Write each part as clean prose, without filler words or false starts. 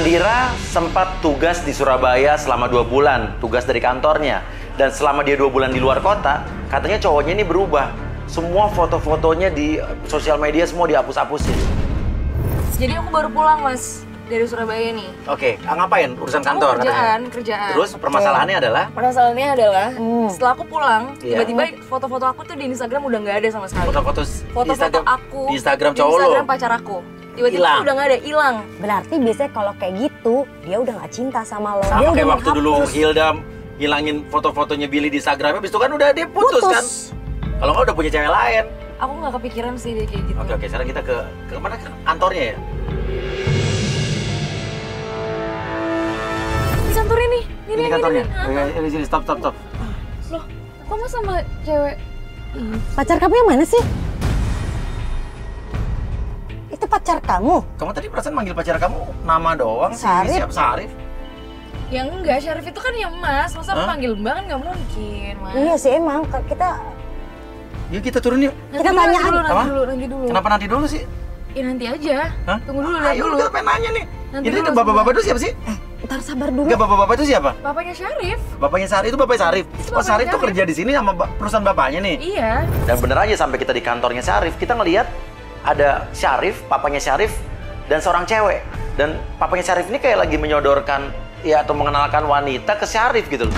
Nandira sempat tugas di Surabaya selama 2 bulan, tugas dari kantornya. Dan selama dia 2 bulan di luar kota, katanya cowoknya ini berubah. Semua foto-fotonya di sosial media semua dihapus-hapusin. Jadi aku baru pulang, Mas, dari Surabaya nih. Oke, ngapain? Urusan kantor kerjaan. Terus permasalahannya adalah? Permasalahannya adalah setelah aku pulang, Iya. tiba-tiba foto-foto aku tuh di Instagram udah nggak ada sama sekali. Foto-foto aku di Instagram di cowok lo? Instagram pacar aku. Tiba-tiba Hilang. udah nggak ada, hilang. Berarti biasanya kalau kayak gitu, dia udah nggak cinta sama lo. Sama Dia kayak udah waktu dulu menghapus. Hilda hilangin foto-fotonya Billy di Instagramnya, habis itu kan udah dia putus kan? Kalau nggak udah punya cewek lain. Aku nggak kepikiran sih dia kayak gitu. Oke, sekarang kita ke mana? Ke kantornya ya? Di kantor ini. Ini kantornya? Ini sini, stop. Loh, kamu sama cewek? Pacar kamu yang mana sih? Itu pacar kamu? Kamu tadi perasaan manggil pacar kamu nama doang sih. Sarif. Siapa Sarif? Ya enggak, Syarif itu kan ya Mas. Masa aku Hah? panggil Mbak kan nggak mungkin, Mas. Iya sih emang, kita Yuk kita turun yuk. Kita tanya Apa? nanti dulu. Kenapa nanti dulu sih? Ya nanti aja. Hah? Tunggu dulu, lihat Ayo dulu. kita pengen nanya nih. Nanti Ini dulu, tuh bapak-bapak itu siapa sih? ntar sabar dulu. Enggak, bapak-bapak itu siapa? Bapaknya Syarif. Bapaknya Sarif itu bapaknya Sarif. Itu Oh, bapaknya Sarif tuh Sarif. kerja di sini sama perusahaan bapaknya nih. Iya. Dan bener aja sampai kita di kantornya Syarif, kita ngelihat ada Syarif, papanya Syarif, dan seorang cewek. Dan papanya Syarif ini kayak lagi menyodorkan ya atau mengenalkan wanita ke Syarif gitu loh.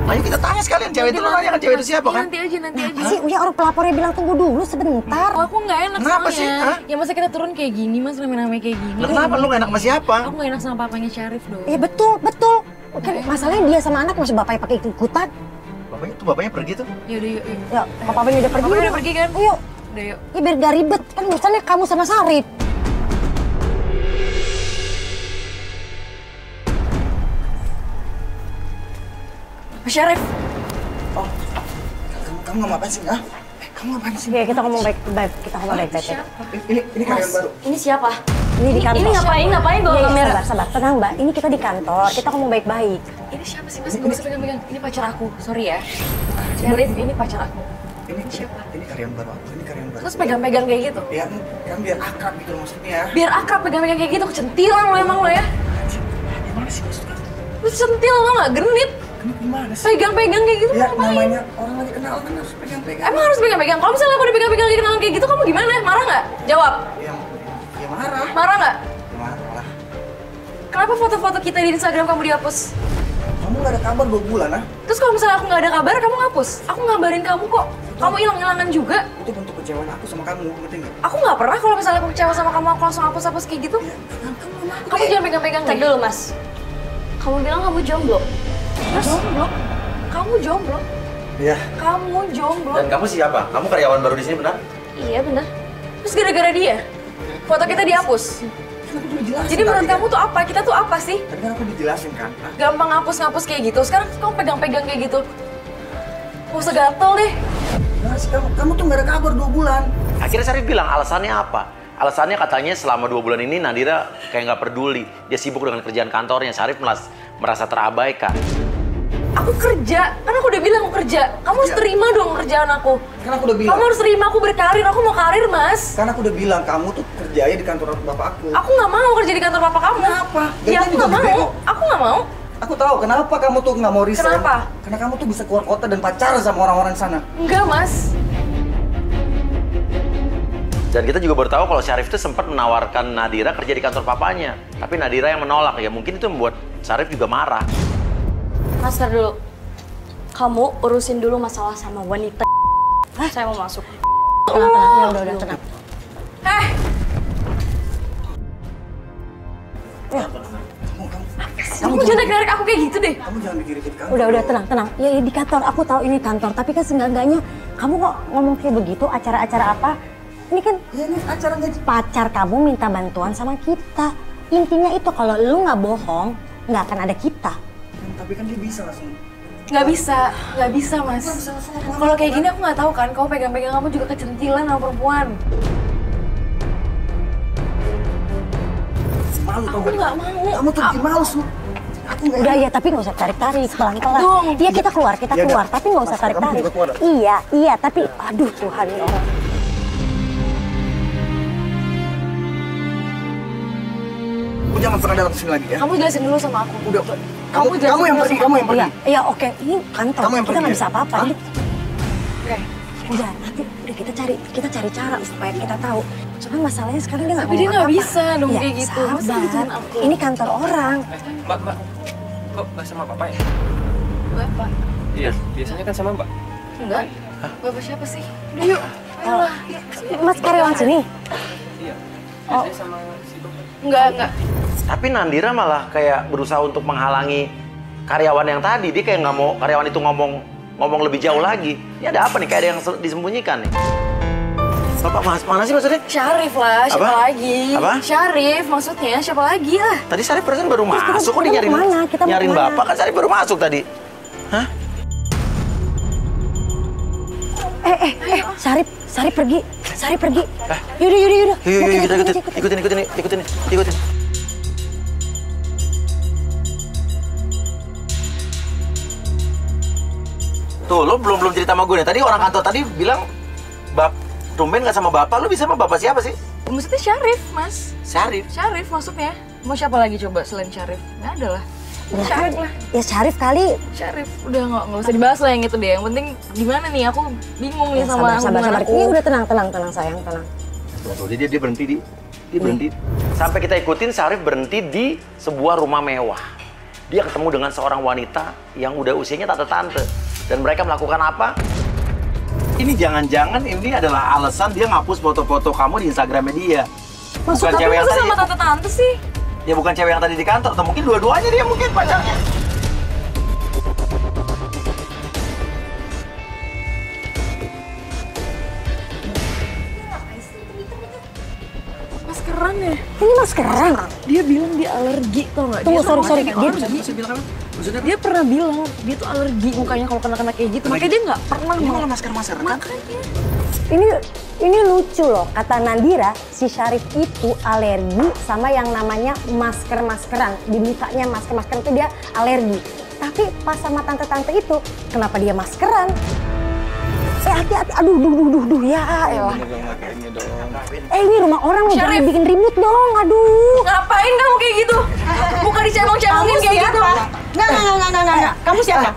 Ayo kita tanya sekalian cewek itu, lo nanya kan cewek itu siapa kan? Nanti aja. Apa sih? Uya orang pelapornya bilang tunggu dulu sebentar. Oh, aku nggak enak Kenapa soalnya. sih? Hah? Ya masa kita turun kayak gini, Mas, rame-rame kayak gini. Lah kenapa lu gak enak sama siapa? Aku nggak enak sama papanya Syarif dong. Iya betul. Kan masalahnya dia sama anak masih bapaknya pakai ikut-ikutan. Bapaknya pergi tuh. Yaudah, yuk. Ya, bapaknya udah pergi. Bapaknya udah pergi kan? Ayo. Udah, yuk. Ya biar gak ribet. Kan urusannya kamu sama Sarif. Mas Syarif. Oh, kamu ngomong apa sih? Hah? Kamu ngapain sih? Oke, kita ngomong baik-baik. Kita ngomong baik-baik. Ini karyawan baru. Ini siapa? Ini di kantor. Ini ngapain bawa Iya, kamera? sabar. Tenang, Mbak. Ini kita di kantor. Kita ngomong baik-baik. Ini siapa sih, Mas? Gak usah pegang-pegang. Ini pacar aku. Sorry ya. Syarif, ini pacar aku. Ini siapa? Ini karyawan baru aku. Ini karyawan baru. Terus pegang-pegang kayak gitu? Ya, kan biar akrab gitu loh maksudnya. Biar akrab pegang-pegang kayak gitu. Kecentilan lo emang lo ya. Gimana sih maksudnya? Lu centil lo gak? Genit. Kamu gimana sih? Pegang-pegang kayak gitu Ya, ngapain? namanya orang lagi kenal kan harus pegang-pegang. Emang harus pegang-pegang? Kalau misalnya aku dipegang-pegang lagi kenalan kayak gitu, kamu gimana? Marah nggak? Jawab. Ya marah. Marah nggak? Ya marah lah. Kenapa foto-foto kita di Instagram kamu dihapus? Kamu gak ada kabar 2 bulan, ah? Terus kalau misalnya aku nggak ada kabar, kamu hapus? Aku ngabarin kamu kok. Kamu hilang-hilangan juga. Itu bentuk kecewaan aku sama kamu, ngerti nggak? Aku nggak pernah kalau misalnya aku kecewa sama kamu, aku langsung hapus-hapus kayak gitu. Ya, kan kamu sama aku. Kamu jangan pegang-pegang deh. dulu, Mas. Kamu bilang kamu jomblo. Terus? Jomblo? Kamu jomblo? Iya. Kamu jomblo? Dan kamu siapa? Kamu karyawan baru di sini benar? Iya, benar. Terus gara-gara dia? Foto kita dihapus? Kan aku udah jelasin Jadi menurut tadi, kamu tuh apa? Kita tuh apa sih? Tadi kan aku dijelasin kan? Hah? Gampang ngapus-ngapus kayak gitu. Sekarang kamu pegang-pegang kayak gitu. Gak usah gatel deh. Nah, sih, kamu tuh gak ada kabar 2 bulan. Akhirnya Syarif bilang alasannya apa? Alasannya katanya selama 2 bulan ini Nandira kayak nggak peduli. Dia sibuk dengan kerjaan kantornya. Syarif merasa terabaikan. Aku kerja, kan aku udah bilang aku kerja. Kamu harus terima dong kerjaan aku. Kan aku udah bilang. Kamu harus terima, aku berkarir, aku mau karir, Mas. Kan aku udah bilang kamu tuh kerjanya di kantor bapak aku. Aku nggak mau kerja di kantor papa kamu. Kenapa? Ya aku Gajinya nggak juga gede mau. kok. Aku nggak mau. Aku tahu kenapa kamu tuh nggak mau resign. Kenapa? Karena kamu tuh bisa keluar kota dan pacaran sama orang-orang di sana. Enggak, Mas. Dan kita juga baru tahu kalau Syarif itu sempat menawarkan Nadira kerja di kantor papanya. Tapi Nadira yang menolak. Ya mungkin itu membuat Syarif juga marah. Mas, tar dulu. Kamu urusin dulu masalah sama wanita. Saya mau masuk. Tenang. Ya udah tenang. Kamu jangan narik aku kayak gitu deh. Kamu jangan mikir-mikir kamu. Udah tenang. Ya di kantor, aku tahu ini kantor. Tapi kan seenggak-enggaknya kamu kok ngomong kayak begitu, acara-acara apa? Ini kan Ya ini acaranya. pacar kamu minta bantuan sama kita. Intinya itu kalau lu nggak bohong, nggak akan ada kita. Tapi kan dia bisa langsung. Nggak bisa, Mas. Kalau kayak gini aku nggak tahu kan, kamu pegang-pegang kamu juga kecentilan sama perempuan. Malu tau Aku gak? nggak mau. Kamu tuh bikin malu Su. Aku nggak. Udah ya, tapi nggak usah tarik-tarik, pelan-pelan. Dong. Iya kita keluar, Ya udah. tapi nggak usah Mas, kamu tarik-tarik. juga keluar. Iya, tapi aduh Tuhan ini orang. Kamu jangan pernah datang sini lagi ya. Kamu jelasin dulu sama aku. Udah. Kamu jelasin Kamu yang dulu pergi, sama kamu yang pergi. Iya, oke. Ini kantor. Kamu yang Kita pergi nggak ya? bisa apa-apa. Hah? Ini Oke. udah nanti udah kita cari cara supaya kita tahu. Cuma masalahnya sekarang dia nggak Tapi dia ngomong nggak apa-apa. bisa dong Ya, kayak gitu. Masa sabar. gituin aku? Ini kantor orang. Mbak, kok nggak sama Bapak ya? Bapak. Iya, biasanya kan sama Mbak. Enggak. Bapak siapa sih? Udah yuk. Ayolah. Mas karyawan sini. Iya, biasanya sama si Bapak. Enggak. Tapi Nandira malah kayak berusaha untuk menghalangi karyawan yang tadi. Dia kayak nggak mau karyawan itu ngomong lebih jauh lagi. Ini ada apa nih? Kayak ada yang disembunyikan nih. Bapak mana sih maksudnya? Syarif lah, siapa Apa? lagi? Apa? Syarif maksudnya, siapa lagi lah? Tadi Syarif perasaan baru masuk. Kok kita dia mau kemana? Kita mau nyariin kemana? Bapak? Kan Syarif baru masuk tadi. Hah? Sarip pergi. Yaudah. Yuk, Mau kita ikutin. Tuh, lo belum cerita sama gue nih. Tadi orang kantor tadi bilang, tumben nggak sama bapak. Lo bisa sama bapak siapa sih? Maksudnya Syarif, Mas. Syarif. Syarif maksudnya. Mau siapa lagi coba selain Syarif? Nggak ada lah. Syarif lah. Ya Syarif kali. Syarif. Udah nggak usah dibahas lah yang itu deh. Yang penting gimana nih? Aku bingung nih sama hubungan Sabar. aku. Ini udah tenang sayang, tenang. Tuh, dia berhenti dia berhenti. Sampai kita ikutin Syarif berhenti di sebuah rumah mewah. Dia ketemu dengan seorang wanita yang udah usianya tante-tante. Dan mereka melakukan apa? Ini jangan-jangan ini adalah alasan dia ngapus foto-foto kamu di Instagramnya dia. Maksud Bukan apa? cewek yang Masa tadi. sama tante-tante sih? Ya bukan cewek yang tadi di kantor, atau mungkin dua-duanya dia mungkin pacarnya. Maskeran ya? Ini maskeran. Dia bilang dia alergi tau nggak? Tunggu, Dia tuh sorry. Dia pernah bilang dia tuh alergi mukanya kalau kena kayak gitu. Makanya dia nggak pernah Ini mau. malah masker kan? Ini lucu loh. Kata Nandira, si Syarif itu alergi sama yang namanya maskeran. Di mukanya masker itu dia alergi. Tapi pas sama tante-tante itu, kenapa dia maskeran? Hati-hati. Aduh, ya elah. Ini rumah orang loh, jangan Syarif. bikin ribut dong. Aduh. Ngapain kamu kayak gitu? Bukan dicemong-cemongin kayak gitu. Enggak. Kamu siapa?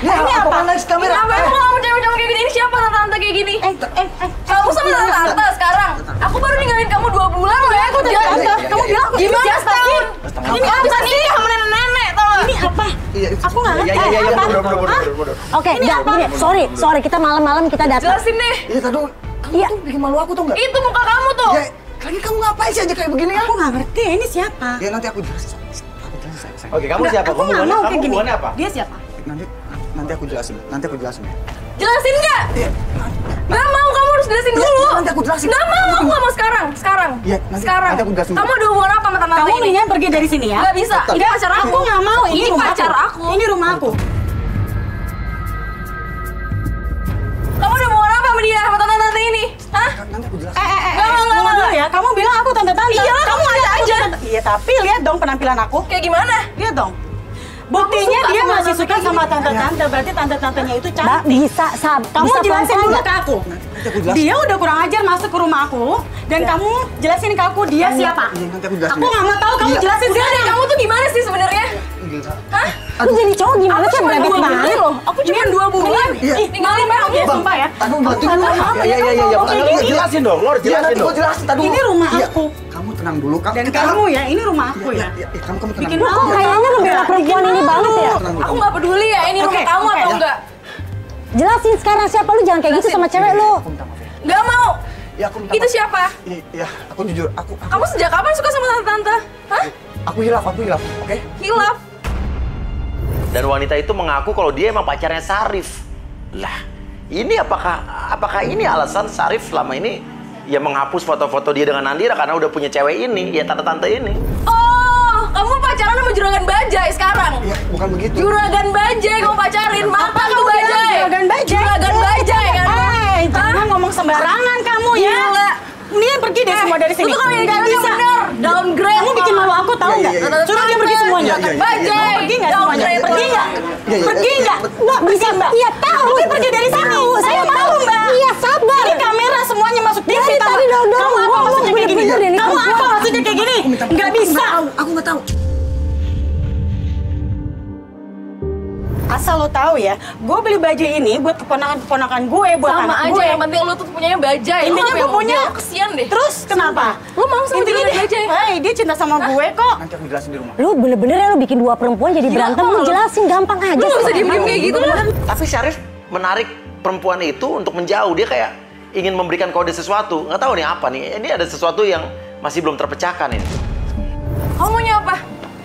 Ini apa? Ngapain kamu cemong-cemong kayak gini? Ini siapa tante-tante kayak gini? Kamu sama tante sekarang? Aku baru ninggalin kamu 2 bulan loh ya. Aku Kamu bilang aku gimana siapa? setahun? Ini Bisa nikah sama nenek-nenek tau gak? Ini apa? Aku nggak ngerti. Iya, Apa? Oke, enggak, gini. Sorry, kita malam-malam kita datang. Jelasin deh. Iya, tadi Iya. kamu bikin malu aku tuh nggak? Itu muka kamu tuh. Ya, lagi kamu ngapain sih aja kayak begini ya? Aku nggak ngerti, ini siapa? Ya nanti aku jelasin. Sayang. Oke, kamu siapa? Aku nggak mau kayak gini. Hubungannya apa? Dia siapa? Nanti aku jelasin. Ya. Jelasin nggak? Iya. Gak mau, kamu harus jelasin Iya, dulu. nanti aku jelasin. Gak mau, aku gak mau sekarang. Iya, nanti aku jelasin. Kamu ada hubungan apa sama tante Kamu ini? mendingan pergi dari sini ya. Gak bisa, ini pacar aku. Aku nggak mau, ini rumah pacar aku. Ini rumah aku. Kamu ada hubungan apa sama dia, sama tante-tante ini? Hah? Nanti aku jelasin. Gak mau. Dulu ya, kamu bilang aku tante-tante. Iyalah, kamu aja. Iya, tapi lihat dong penampilan aku. Kayak gimana? Lihat dong. Buktinya suka dia sama masih tante suka kayak sama gini. tante-tante, berarti tante-tantenya itu cantik. Mbak, bisa, Kamu bisa jelasin pelan-pelan dulu nggak? ke aku. Nanti aku jelasin. Dia udah kurang ajar masuk ke rumah aku dan kamu jelasin ke aku dia siapa. Iya, nanti aku jelasin. Aku nggak mau tahu, kamu Iya. jelasin Udah deh, sendiri. kamu tuh gimana sih sebenarnya? Hah? Aku jadi cowok gimana Aku sih? cuma Berabe 2 bulan banget. loh. Aku cuma 2 bulan. Iya. Ninggalin kamu. Iya, sumpah ya. Aduh, bantu gue. Iya, jelasin dong, lo harus Iya, jelasin nanti dong. gue jelasin. Tadi Ini rumah Iya. aku. Kamu tenang dulu. Dan kamu ya, ini rumah aku ya. Kamu tenang Bikin dulu. malu. Kayaknya ngebela perempuan ini banget ya. Tenang dulu. Aku nggak peduli ya ini rumah Oke, kamu oke. atau enggak. Jelasin sekarang siapa lu, jangan kayak gitu sama cewek lu. Aku minta maaf ya. Nggak mau. Ya, aku minta Itu maaf. siapa? Iya, aku jujur. Aku Kamu sejak kapan suka sama tante-tante? Hah? aku hilaf, oke? Hilaf. Dan wanita itu mengaku kalau dia emang pacarnya Syarif. Lah, ini apakah ini alasan Syarif selama ini ya menghapus foto-foto dia dengan Nandira karena udah punya cewek ini, ya tante-tante ini. Oh, kamu pacaran sama juragan bajai sekarang? Iya, bukan begitu. Juragan bajai kamu pacarin, makan tuh bajai. Juragan bajai? Juragan bajai kan? Jangan ngomong sembarangan kamu ya. Gila. Mendingan pergi deh semua dari sini. Itu kalau yang Nggak jalan yang bisa. bener. Downgrade. Kamu bikin malu aku tahu Iya, nggak? iya, iya. Suruh dia pergi semuanya. Iya, iya, iya. Bajai. Pergi nggak semuanya? Downgrade. Pergi nggak? Iya, iya. Pergi nggak? Nggak bisa mbak. Iya tahu. Tapi pergi dari sini. Saya tahu mbak. Iya sabar. Ini kamera semuanya masuk TV Dari tahu tadi nggak? dong. Kamu apa maksudnya kayak gini? Bener-bener deh, ini Kamu apa perempuan. maksudnya maksudnya kayak gini? Nggak bisa. Aku nggak tahu. Asal lo tahu ya, gue beli baju ini buat keponakan gue, buat Sama anak aja, gue. yang penting lu tuh punyanya bajai. Lu Intinya nggak gue punya. mobil, kesian deh. Terus kenapa? Lu mau sama Intinya dia bajai? dia cinta sama gue kok. Nanti aku jelasin di rumah. Lu bener-bener ya lu bikin dua perempuan jadi berantem, lu jelasin gampang aja. Lu nggak bisa sih. diem-diem kayak gitu lah. Tapi Syarif menarik perempuan itu untuk menjauh. Dia kayak ingin memberikan kode sesuatu. Nggak tahu nih apa nih. Ini ada sesuatu yang masih belum terpecahkan ini. Kamu maunya apa?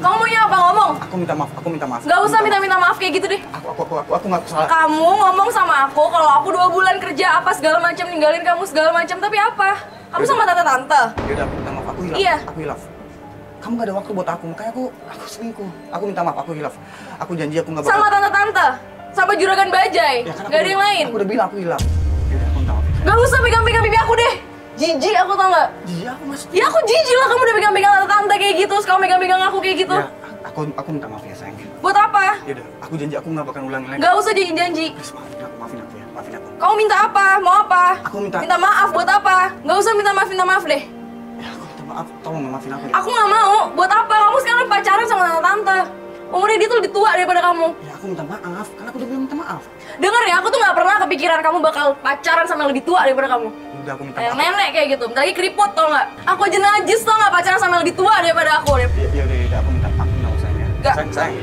Kamu maunya apa? Ngomong. Aku minta maaf. Aku minta maaf. Gak usah minta-minta maaf kayak gitu deh. Aku nggak salah. Kamu ngomong sama aku kalau aku 2 bulan kerja apa segala macam, ninggalin kamu segala macam, tapi apa? Kamu sama tante-tante. Yaudah, aku minta maaf. Aku hilaf. Iya. Aku hilaf. Kamu gak ada waktu buat aku, makanya aku selingkuh. Aku minta maaf. Aku hilaf. Aku janji aku nggak bakal. Sama tante-tante. Sama juragan bajai. Ya, kan Gak ada yang lain. Aku udah bilang aku hilaf. Yaudah, aku minta maaf. Gak usah pegang-pegang pipi aku deh. Jijik aku, tau gak? Iya, aku mas. Ya aku jijik lah kamu udah pegang-pegang tante-tante kayak gitu. Terus kamu pegang-pegang aku kayak gitu. Ya, aku minta maaf ya sayang. Buat apa? Yaudah, aku janji aku nggak bakal ulangi lagi. Gak usah janji-janji. Please, maafin aku ya. Maafin aku. Kamu minta apa? Mau apa? Aku minta. Minta maaf buat apa? Gak usah minta maaf deh. Ya, aku minta maaf. Tolong maafin aku ya. Aku gak mau. Buat apa? Kamu sekarang pacaran sama tante-tante. Umurnya dia tuh lebih tua daripada kamu. Ya, aku minta maaf. Karena aku udah bilang minta maaf. Dengar ya, aku tuh gak pernah kepikiran kamu bakal pacaran sama yang lebih tua daripada kamu. Udah, aku minta Kayak maaf. nenek kayak gitu. Bentar lagi keriput tau gak? Aku aja najis tau gak pacaran sama yang lebih tua daripada aku. Ya, udah, aku minta maaf sayang ya. Nggak. Sayang.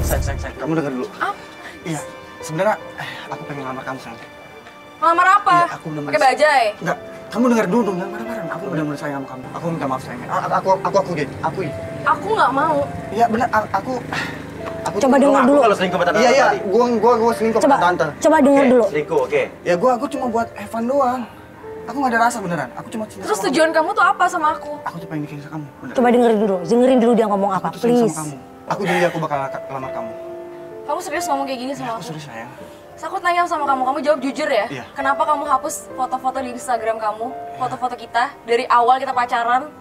Sayang. Kamu dengar dulu. Apa? Iya, sebenarnya aku pengen ngelamar kamu sayang. Ngelamar apa? Iya, aku bener-bener. Pakai bajai? Enggak, kamu dengar dulu dong, jangan marah-marah. Aku benar-benar sayang sama kamu. Aku minta maaf sayang. Aku deh, akui. Aku gak mau. Iya benar, aku Coba dengar dulu. Kalau selingkuh sama tante Iya, tadi. gua selingkuh Coba, sama tante. coba dengar Oke, dulu. selingkuh, oke. Ya gua cuma buat Evan doang. Aku nggak ada rasa beneran. Aku cuma cinta Terus sama tujuan kamu tuh apa sama aku? kamu. Aku tuh pengen bikin kamu. Bener. Coba dengerin dulu dia ngomong apa, Aku tuh sayang please. sama kamu. Aku janji aku bakal lamar kamu. Kamu serius ngomong kayak gini Ya, sama aku aku? serius sayang. Terus aku tanya sama kamu jawab jujur ya? Iya. Kenapa kamu hapus foto-foto di Instagram kamu? Foto-foto kita dari awal kita pacaran?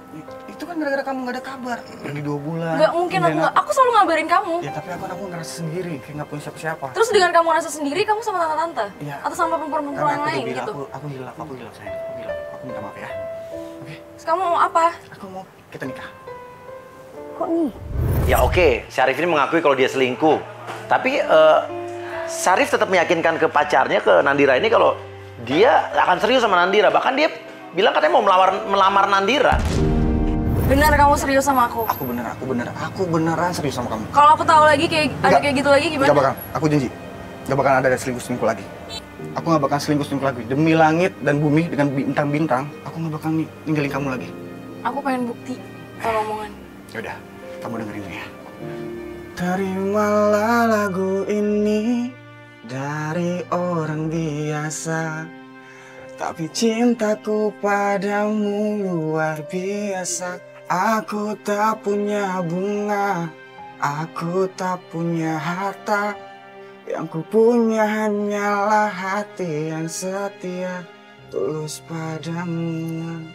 Itu kan gara-gara kamu nggak ada kabar. Di 2 bulan. Gak mungkin aku nggak. Aku selalu ngabarin kamu. Ya tapi aku ngerasa sendiri, kayak nggak punya siapa-siapa. Terus dengan kamu rasa sendiri, kamu sama tante-tante? Iya. Atau sama perempuan-perempuan Karena yang aku lain udah bilang, gitu? aku hilaf sayang. Aku hilaf. Aku minta maaf ya. Oke. Terus kamu mau apa? Aku mau kita nikah. Kok nih? Ya oke, Syarif ini mengakui kalau dia selingkuh. Tapi Syarif tetap meyakinkan ke pacarnya, ke Nandira ini kalau dia akan serius sama Nandira. Bahkan dia bilang katanya mau melamar Nandira. Benar kamu serius sama aku? Aku beneran serius sama kamu. Kalau aku tahu lagi kayak ada Nggak. kayak gitu lagi gimana? Gak bakal, aku janji. Gak bakal ada selingkuh-selingkuh lagi. Aku gak bakal selingkuh-selingkuh lagi. Demi langit dan bumi dengan bintang-bintang, aku gak bakal ninggalin kamu lagi. Aku pengen bukti kalau omongan. Yaudah, kamu dengerin ya. Terimalah lagu ini dari orang biasa, tapi cintaku padamu luar biasa. Aku tak punya bunga, aku tak punya harta. Yang ku punya hanyalah hati yang setia, tulus padamu.